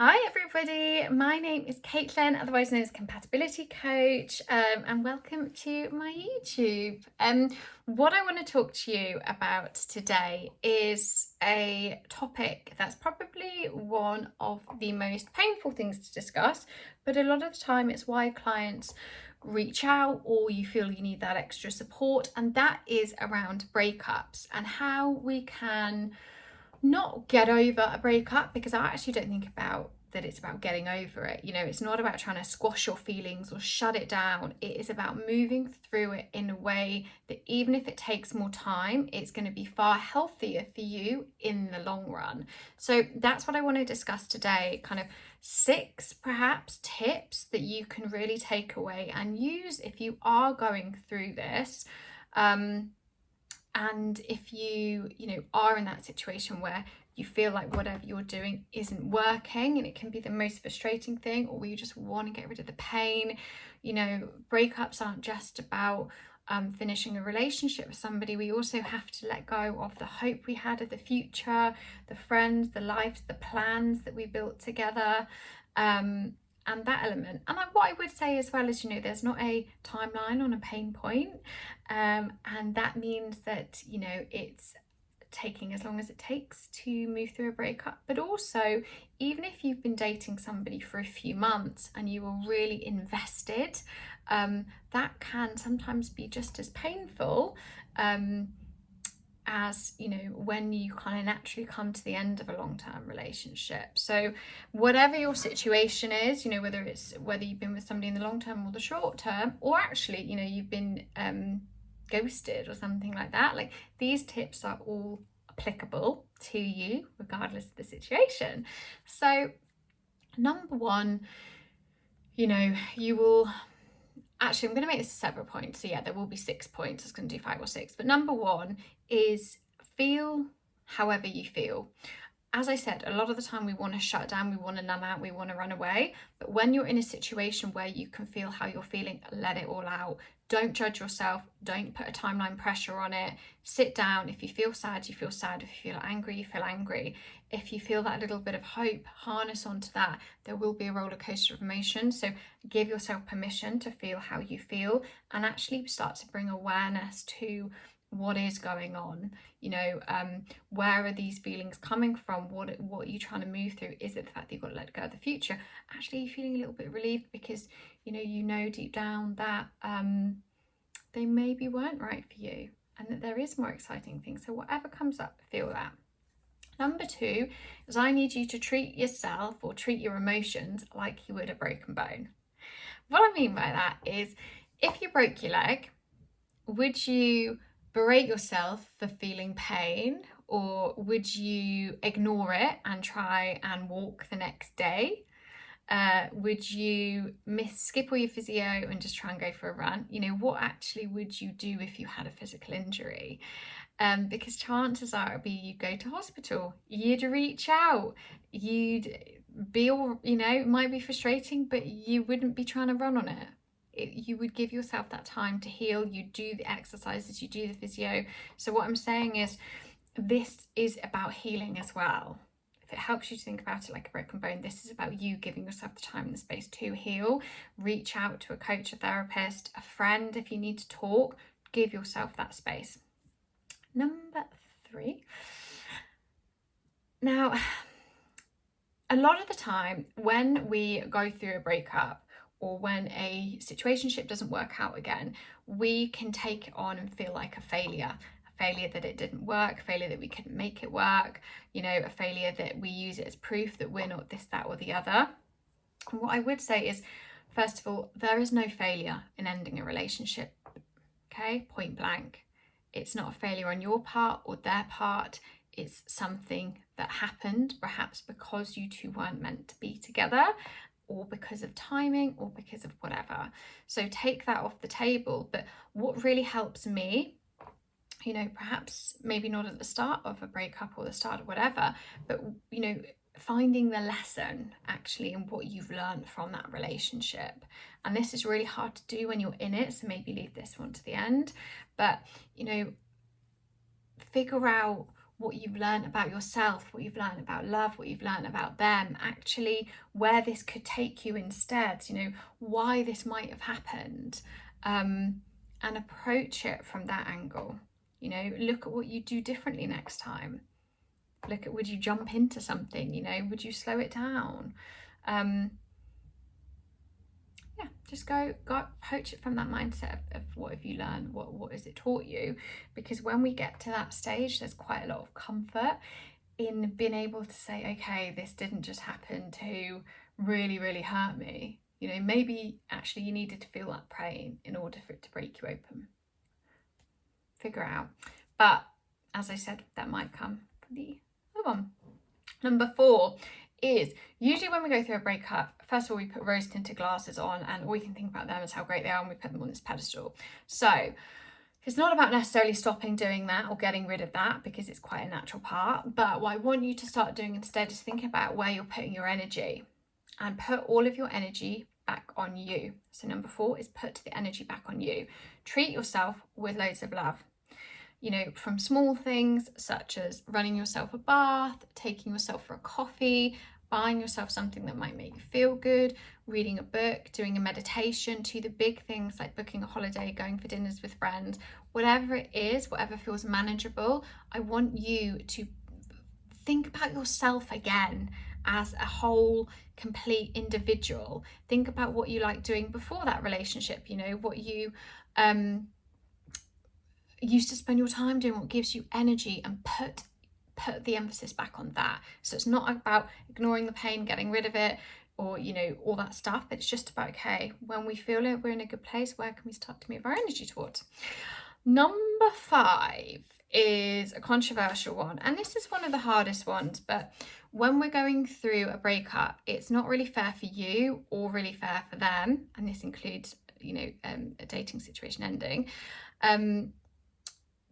Hi everybody, my name is Caitlin, otherwise known as Compatibility Coach, and welcome to my YouTube. What I want to talk to you about today is a topic that's probably one of the most painful things to discuss, but a lot of the time it's why clients reach out or you feel you need that extra support, and that is around breakups and how we can not get over a breakup, because I actually don't think about that it's about getting over it. It's not about trying to squash your feelings or shut it down. It is about moving through it in a way that even if it takes more time, it's going to be far healthier for you in the long run. So that's what I want to discuss today, kind of 6 perhaps tips that you can really take away and use if you are going through this. And if you are in that situation where you feel like whatever you're doing isn't working, and it can be the most frustrating thing, or you just want to get rid of the pain. Breakups aren't just about finishing a relationship with somebody. We also have to let go of the hope we had of the future, the friends, the lives, the plans that we built together. And that element. And what I would say as well is, there's not a timeline on a pain point. And that means that, it's taking as long as it takes to move through a breakup. But also, even if you've been dating somebody for a few months and you were really invested, that can sometimes be just as painful as when you kind of naturally come to the end of a long-term relationship. So whatever your situation is, whether you've been with somebody in the long term or the short term, or actually you've been ghosted or something like that, like, these tips are all applicable to you regardless of the situation. So number one, you will actually, I'm going to make this a separate point. So yeah, there will be 6 points. I was going to do 5 or 6. But number one is feel however you feel. As I said, a lot of the time we want to shut down, we want to numb out, we want to run away. But when you're in a situation where you can feel how you're feeling, let it all out. Don't judge yourself. Don't put a timeline pressure on it. Sit down. If you feel sad, you feel sad. If you feel angry, you feel angry. If you feel that little bit of hope, harness onto that. There will be a roller coaster of emotions. So give yourself permission to feel how you feel, and actually start to bring awareness to what is going on. Where are these feelings coming from? What are you trying to move through? Is it the fact that you've got to let go of the future? Actually, you're feeling a little bit relieved because deep down that they maybe weren't right for you, and that there is more exciting things. So whatever comes up, feel that. Number 2 is, I need you to treat yourself or treat your emotions like you would a broken bone. What I mean by that is, if you broke your leg, would you berate yourself for feeling pain, or would you ignore it and try and walk the next day? Would you skip all your physio and just try and go for a run? What actually would you do if you had a physical injury? Because chances are it'd be you'd go to hospital, you'd reach out, you'd be all, it might be frustrating, but you wouldn't be trying to run on it. You would give yourself that time to heal. You do the exercises, you do the physio. So what I'm saying is, this is about healing as well. If it helps you to think about it like a broken bone, this is about you giving yourself the time and the space to heal. Reach out to a coach, a therapist, a friend if you need to talk. Give yourself that space. Number 3. Now, a lot of the time when we go through a breakup, or when a situationship doesn't work out again, we can take it on and feel like a failure that it didn't work, a failure that we couldn't make it work, a failure that we use it as proof that we're not this, that, or the other. And what I would say is, first of all, there is no failure in ending a relationship, okay? Point blank. It's not a failure on your part or their part. It's something that happened, perhaps because you two weren't meant to be together, or because of timing, or because of whatever. So take that off the table. But what really helps me, perhaps maybe not at the start of a breakup or the start of whatever, but finding the lesson actually in what you've learned from that relationship. And this is really hard to do when you're in it, so maybe leave this one to the end. But figure out what you've learned about yourself, what you've learned about love, what you've learned about them, actually where this could take you instead, you know, why this might have happened, and approach it from that angle. You know, look at what you do differently next time. Look at, would you jump into something, you know, would you slow it down? Yeah, just go approach it from that mindset of what have you learned, what has it taught you? Because when we get to that stage, there's quite a lot of comfort in being able to say, okay, this didn't just happen to really, really hurt me. You know, maybe actually you needed to feel that pain in order for it to break you open. Figure it out. But as I said, that might come for the other one. Number 4 is, usually when we go through a breakup, first of all, we put rose tinted glasses on and all we can think about them is how great they are, and we put them on this pedestal. So it's not about necessarily stopping doing that or getting rid of that, because it's quite a natural part. But what I want you to start doing instead is think about where you're putting your energy, and put all of your energy back on you. So number 4 is put the energy back on you. Treat yourself with loads of love. You know, from small things such as running yourself a bath, taking yourself for a coffee, buying yourself something that might make you feel good, reading a book, doing a meditation, to the big things like booking a holiday, going for dinners with friends, whatever it is, whatever feels manageable. I want you to think about yourself again as a whole, complete individual. Think about what you like doing before that relationship, you know, what you used to spend your time doing, what gives you energy, and put the emphasis back on that. So it's not about ignoring the pain, getting rid of it, or, you know, all that stuff. It's just about, okay, when we feel it, we're in a good place, where can we start to move our energy towards? Number 5 is a controversial one, and this is one of the hardest ones. But when we're going through a breakup, it's not really fair for you or really fair for them, and this includes, you know, a dating situation ending,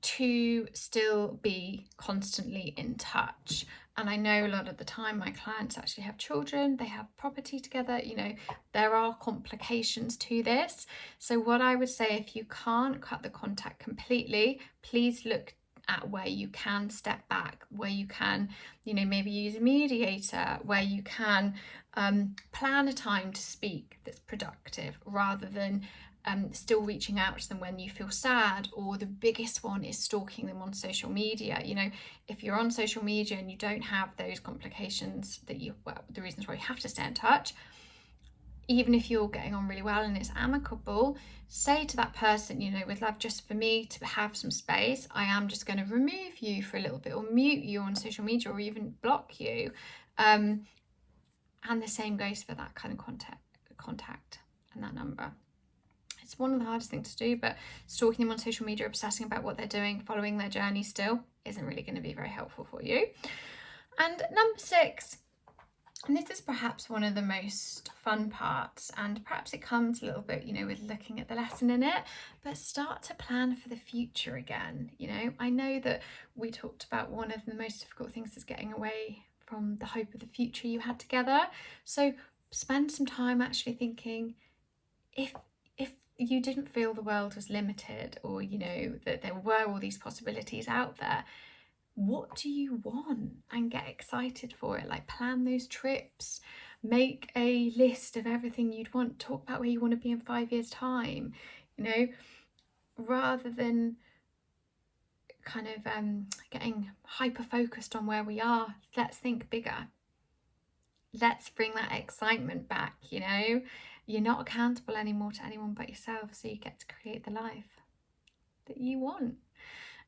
to still be constantly in touch. And I know a lot of the time my clients actually have children, they have property together, you know, there are complications to this. So what I would say, if you can't cut the contact completely, please look at where you can step back, where you can, you know, maybe use a mediator, where you can plan a time to speak that's productive, rather than still reaching out to them when you feel sad. Or the biggest one is stalking them on social media. You know, if you're on social media and you don't have those complications that the reasons why you have to stay in touch, even if you're getting on really well and it's amicable, say to that person, you know, with love, just for me to have some space, I am just going to remove you for a little bit, or mute you on social media, or even block you. And the same goes for that kind of contact and that number. It's one of the hardest things to do, but stalking them on social media, obsessing about what they're doing, following their journey still isn't really going to be very helpful for you. And number 6, and this is perhaps one of the most fun parts, and perhaps it comes a little bit, you know, with looking at the lesson in it, but start to plan for the future again. You know, I know that we talked about one of the most difficult things is getting away from the hope of the future you had together. So spend some time actually thinking, if you didn't feel the world was limited, or, you know, that there were all these possibilities out there, what do you want? And get excited for it. Like, plan those trips, make a list of everything you'd want, talk about where you want to be in 5 years' time, you know, rather than kind of getting hyper focused on where we are. Let's think bigger. Let's bring that excitement back, you know. You're not accountable anymore to anyone but yourself, so you get to create the life that you want.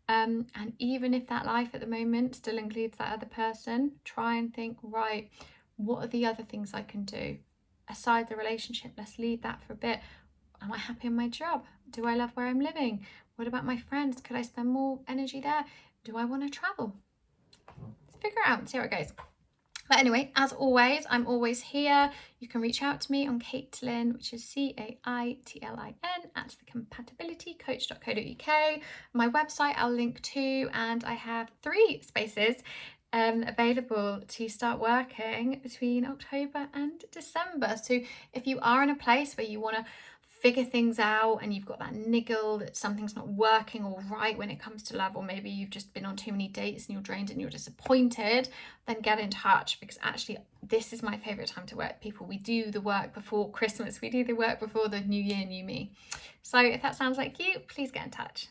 And even if that life at the moment still includes that other person, try and think, right, what are the other things I can do aside the relationship? Let's leave that for a bit. Am I happy in my job? Do I love where I'm living? What about my friends? Could I spend more energy there? Do I want to travel? Let's figure it out and see how it goes. But anyway, as always, I'm always here. You can reach out to me on Caitlin, which is Caitlin at thecompatibilitycoach.co.uk. My website I'll link to, and I have 3 spaces available to start working between October and December. So if you are in a place where you want to figure things out and you've got that niggle that something's not working all right when it comes to love, or maybe you've just been on too many dates and you're drained and you're disappointed, then get in touch, because actually this is my favorite time to work with people. We do the work before Christmas, we do the work before the new year, new me. So if that sounds like you, please get in touch.